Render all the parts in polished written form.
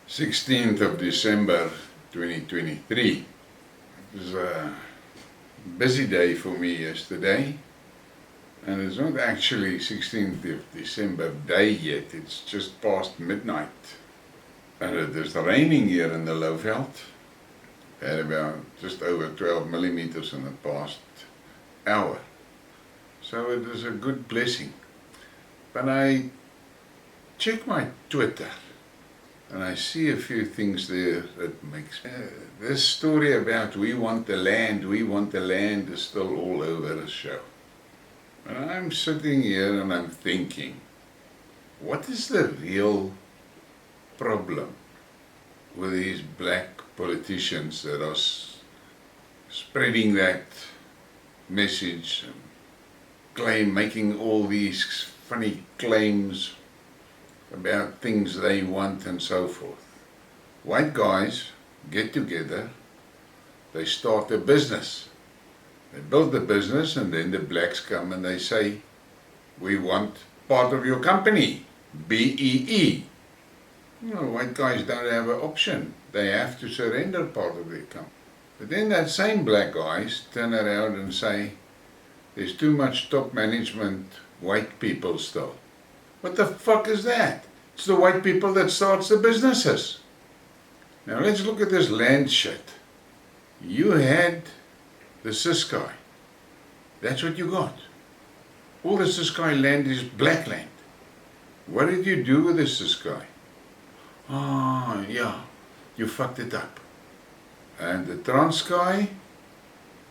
16th of December 2023. It was a busy day for me yesterday, and it's not actually 16th of December day yet, it's just past midnight. And it is raining here in the Lowveld. Had about just over 12 millimeters in the past hour. So it is a good blessing. But I check my Twitter and I see a few things there that makes this story about we want the land is still all over the show. And I'm sitting here and I'm thinking, what is the real problem with these black politicians that are spreading that message and making all these funny claims about things they want and so forth? White guys get together, they start a business, they build the business, and then the blacks come and they say, we want part of your company, BEE. No, white guys don't have an option. They have to surrender part of their company. But then that same black guys turn around and say, there's too much top management white people still. What the fuck is that? It's the white people that starts the businesses. Now let's look at this land shit. You had the Ciskei. That's what you got. All the Ciskei land is black land. What did you do with the Ciskei? Ah, yeah, you fucked it up. And the Transkei,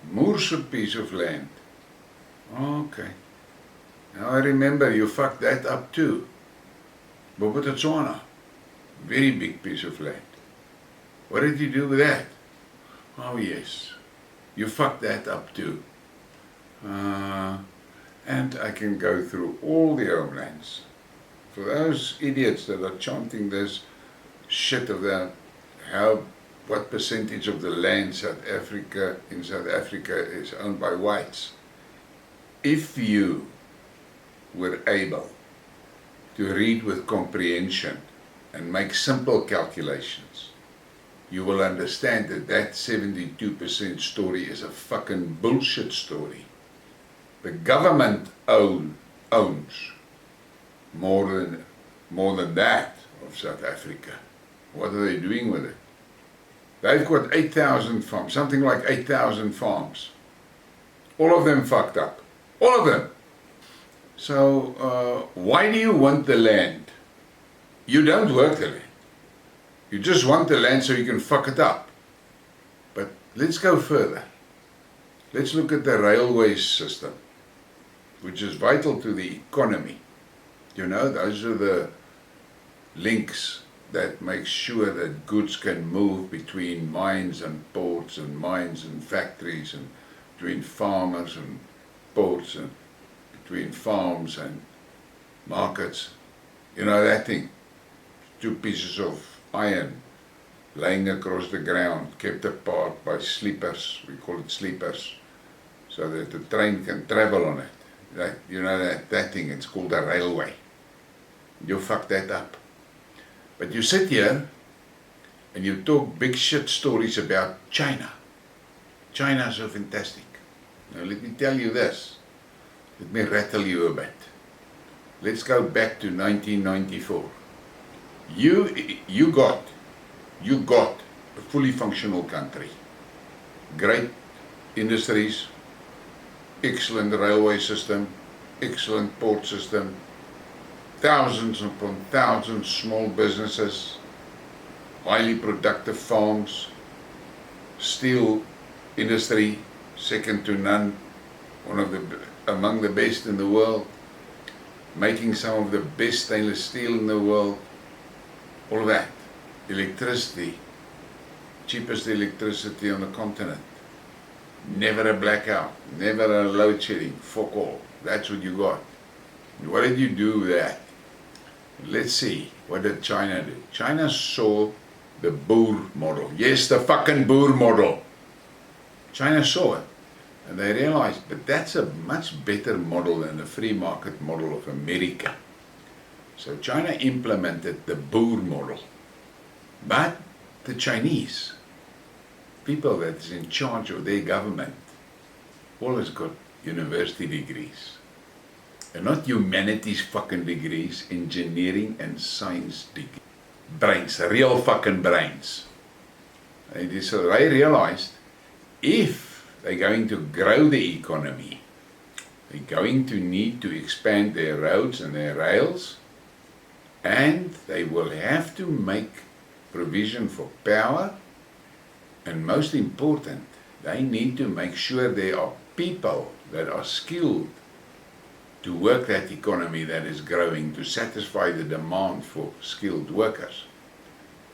Moorse piece of land. Okay. Now I remember you fucked that up too. Tzaneen, very big piece of land. What did you do with that? Oh yes, you fucked that up too. And I can go through all the homelands. For those idiots that are chanting this shit about what percentage of the land in South Africa is owned by whites. If you were able to read with comprehension and make simple calculations, you will understand that that 72% story is a fucking bullshit story. The government owns more than that of South Africa. What are they doing with it? They've got 8,000 farms, something like 8,000 farms. All of them fucked up. All of them. So why do you want the land? You don't work the land. You just want the land so you can fuck it up. But let's go further. Let's look at the railway system, which is vital to the economy. You know, those are the links that make sure that goods can move between mines and ports and mines and factories, and between farmers and ports, and between farms and markets. You know that thing? Two pieces of iron laying across the ground, kept apart by sleepers. We call it sleepers, so that the train can travel on it. You know that thing, it's called a railway. You fuck that up. But you sit here and you talk big shit stories about China. China is so fantastic. Now let me tell you this. Let me rattle you a bit. Let's go back to 1994. You got a fully functional country. Great industries, excellent railway system, excellent port system, thousands upon thousands small businesses, highly productive farms, steel industry, second to none, among the best in the world, making some of the best stainless steel in the world, all of that. Electricity, cheapest electricity on the continent, never a blackout, never a load shedding, fuck all. That's what you got. And what did you do with that? Let's see, what did China do? China saw the Boer model. Yes, the fucking Boer model. China saw it. And they realized, but that's a much better model than the free market model of America. So China implemented the Boer model. But the Chinese, people that's in charge of their government, all has got university degrees. And not humanities fucking degrees, engineering and science degrees. Brains, real fucking brains. And so they realized if they're going to grow the economy, they're going to need to expand their roads and their rails, and they will have to make provision for power, and most important, they need to make sure there are people that are skilled to work that economy that is growing, to satisfy the demand for skilled workers.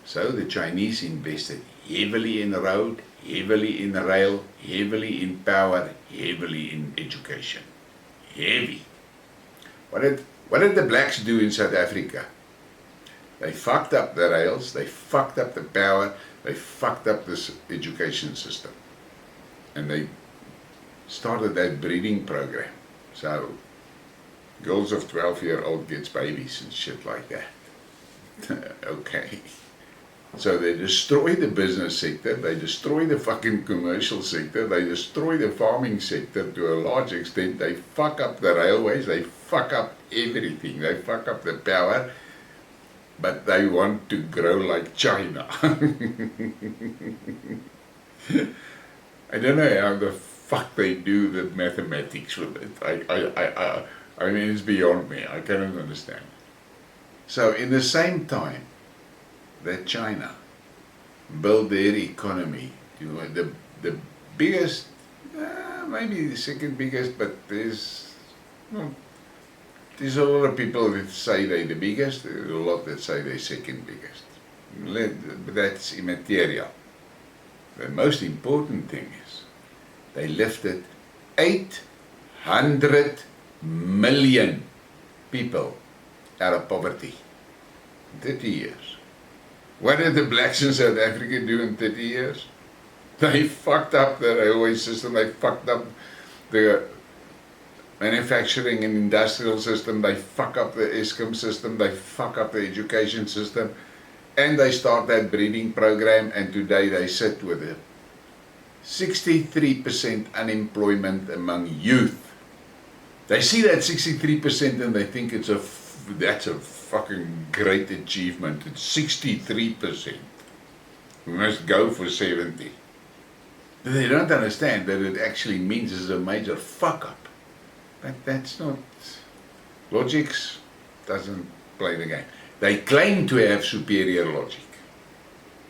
So the Chinese invested heavily in road, heavily in rail, heavily in power, heavily in education. Heavy. What did the blacks do in South Africa? They fucked up the rails, they fucked up the power, they fucked up this education system. And they started that breeding program. So girls of 12-year-old gets babies and shit like that. Okay. So they destroy the business sector, they destroy the fucking commercial sector, they destroy the farming sector to a large extent, they fuck up the railways, they fuck up everything, they fuck up the power, but they want to grow like China. I don't know how the fuck they do the mathematics with it. I mean, it's beyond me. I cannot understand. So in the same time that China built their economy, the biggest, maybe the second biggest, but there's a lot of people that say they're the biggest, there's a lot that say they're second biggest. But that's immaterial. The most important thing is they lifted 800 million people out of poverty in 30 years. What did the blacks in South Africa do in 30 years? They fucked up the railway system, they fucked up the manufacturing and industrial system, they fuck up the Eskom system, they fuck up the education system, and they start that breeding program, and today they sit with a 63% unemployment among youth. They see that 63% and they think that's a fucking great achievement. It's 63%. We must go for 70. But they don't understand that it actually means it's a major fuck up. But that's not. Logics doesn't play the game. They claim to have superior logic.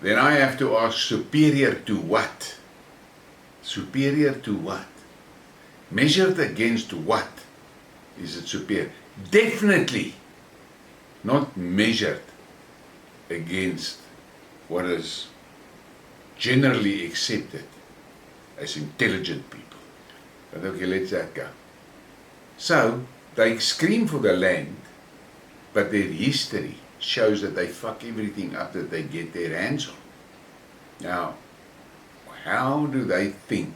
Then I have to ask, superior to what? Superior to what? Measured against what is it superior? Definitely not measured against what is generally accepted as intelligent people. But okay, let's that go. So, they scream for the land, but their history shows that they fuck everything up that they get their hands on. Now, how do they think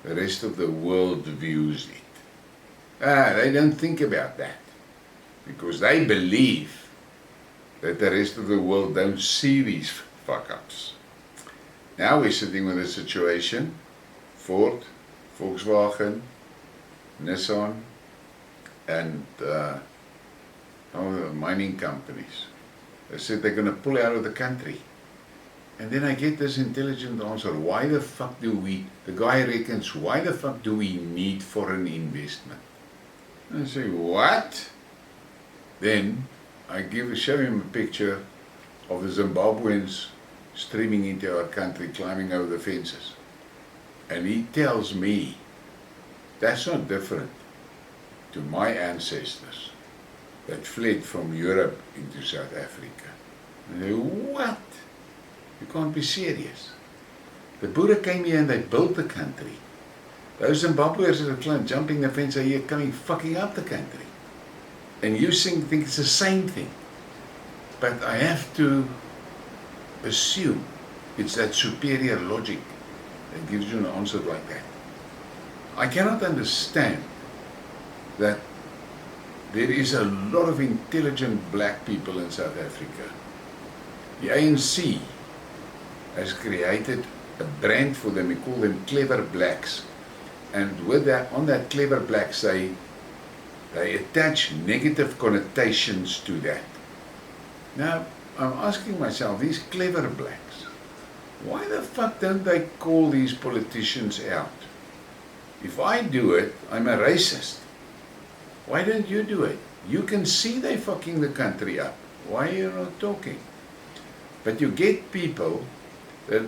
the rest of the world views it? They don't think about that, because they believe that the rest of the world don't see these fuck-ups. Now we're sitting with a situation, Ford, Volkswagen, Nissan, and all the mining companies. They said they're going to pull out of the country. And then I get this intelligent answer, why the fuck do we, the guy reckons, why the fuck do we need foreign investment? And I say, what? Then I show him a picture of the Zimbabweans streaming into our country, climbing over the fences. And he tells me, that's not different to my ancestors that fled from Europe into South Africa. And I say, what? You can't be serious. The Boer came here and they built the country. Those Zimbabweans that are jumping the fence are here coming fucking up the country. And you think it's the same thing. But I have to assume it's that superior logic that gives you an answer like that. I cannot understand that there is a lot of intelligent black people in South Africa. The ANC has created a brand for them. We call them clever blacks. And with that, on that clever blacks, they attach negative connotations to that. Now, I'm asking myself, these clever blacks, why the fuck don't they call these politicians out? If I do it, I'm a racist. Why don't you do it? You can see they fucking the country up. Why are you not talking? But you get people that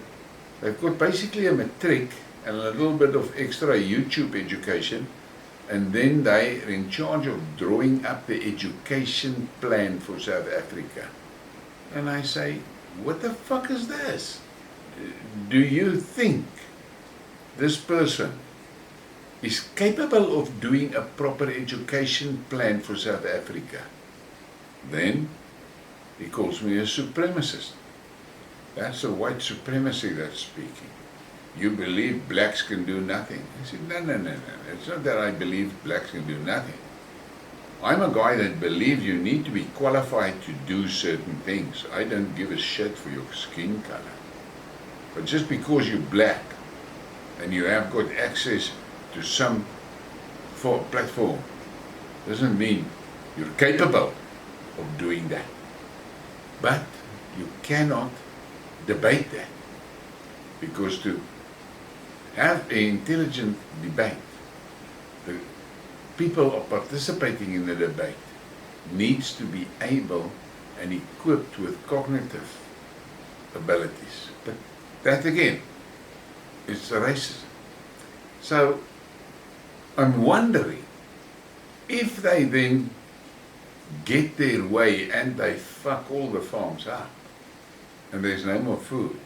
they've got basically a matric and a little bit of extra YouTube education, and then they are in charge of drawing up the education plan for South Africa. And I say, what the fuck is this? Do you think this person is capable of doing a proper education plan for South Africa? Then he calls me a supremacist. That's a white supremacy that's speaking. You believe blacks can do nothing. I said, no. It's not that I believe blacks can do nothing. I'm a guy that believes you need to be qualified to do certain things. I don't give a shit for your skin color. But just because you're black and you have got access to some platform doesn't mean you're capable of doing that. But you cannot debate that, because to have an intelligent debate, the people are participating in the debate needs to be able and equipped with cognitive abilities. But that again is racism. So I'm wondering if they then get their way and they fuck all the farms up and there's no more food,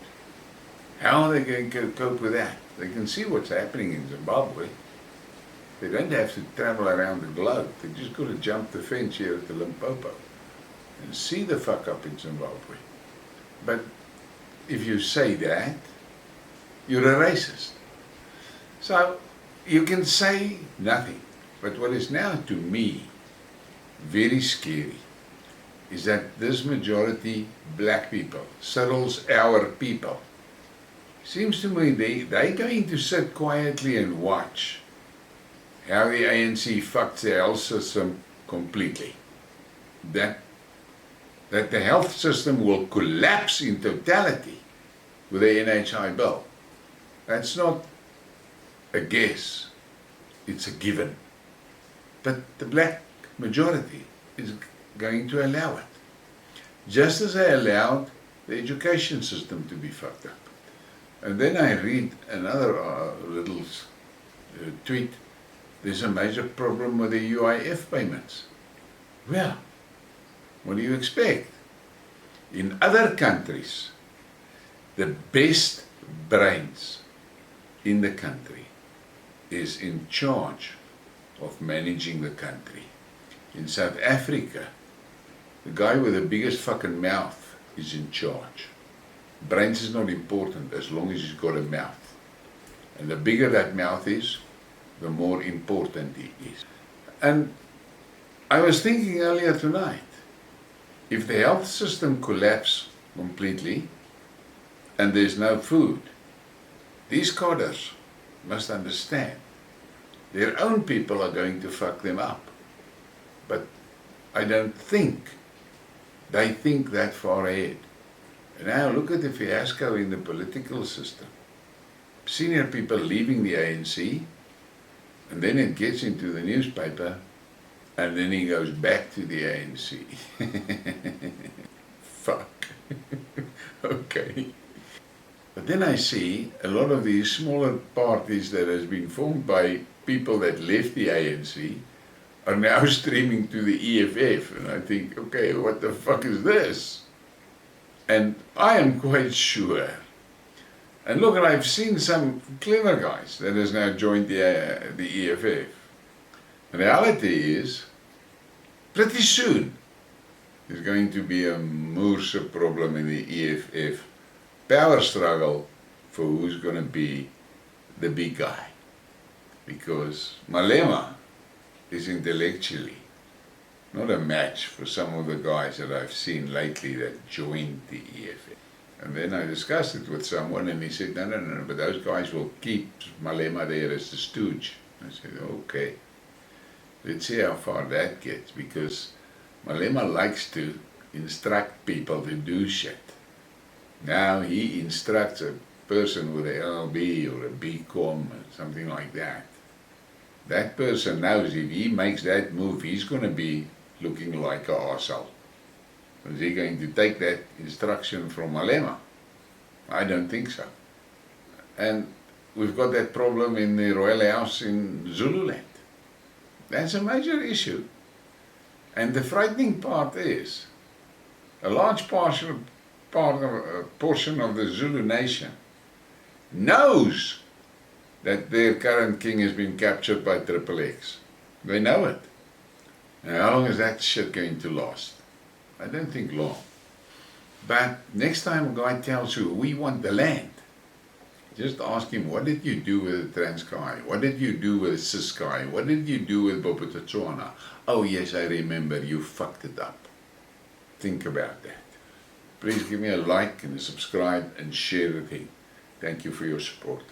how are they going to cope with that? They can see what's happening in Zimbabwe. They don't have to travel around the globe. They just got to jump the fence here at the Limpopo and see the fuck up in Zimbabwe. But if you say that, you're a racist. So you can say nothing. But what is now to me very scary is that this majority black people, Cyril's our people, seems to me they're going to sit quietly and watch how the ANC fucks the health system completely. That the health system will collapse in totality with the NHI bill. That's not a guess, it's a given. But the black majority is going to allow it. Just as they allowed the education system to be fucked up. And then I read another little tweet, there's a major problem with the UIF payments. Well, what do you expect? In other countries, the best brains in the country is in charge of managing the country. In South Africa, the guy with the biggest fucking mouth is in charge. Brains is not important as long as he's got a mouth. And the bigger that mouth is, the more important he is. And I was thinking earlier tonight, if the health system collapses completely and there's no food, these cadres must understand their own people are going to fuck them up. But I don't think they think that far ahead. And now look at the fiasco in the political system. Senior people leaving the ANC, and then it gets into the newspaper, and then he goes back to the ANC. Fuck. Okay. But then I see a lot of these smaller parties that has been formed by people that left the ANC are now streaming to the EFF, and I think, okay, what the fuck is this? And I am quite sure. And look, I've seen some clever guys that has now joined the EFF. The reality is, pretty soon, there's going to be a Moorse problem in the EFF. Power struggle for who's going to be the big guy. Because Malema is intellectually not a match for some of the guys that I've seen lately that joined the EFF. And then I discussed it with someone and he said, no, but those guys will keep Malema there as the stooge. I said, okay, let's see how far that gets, because Malema likes to instruct people to do shit. Now he instructs a person with a LLB or a BCom or something like that. That person knows if he makes that move, he's going to be looking like an arsehole. Is he going to take that instruction from Malema? I don't think so. And we've got that problem in the Royal House in Zululand. That's a major issue. And the frightening part is, a large portion of the Zulu nation knows that their current king has been captured by XXX. They know it. And how long is that shit going to last? I don't think long. But next time a guy tells you, we want the land, just ask him, what did you do with the Transkei? What did you do with Ciskei? What did you do with Bophuthatswana? Oh yes, I remember, you fucked it up. Think about that. Please give me a like and a subscribe and share the thing. Thank you for your support.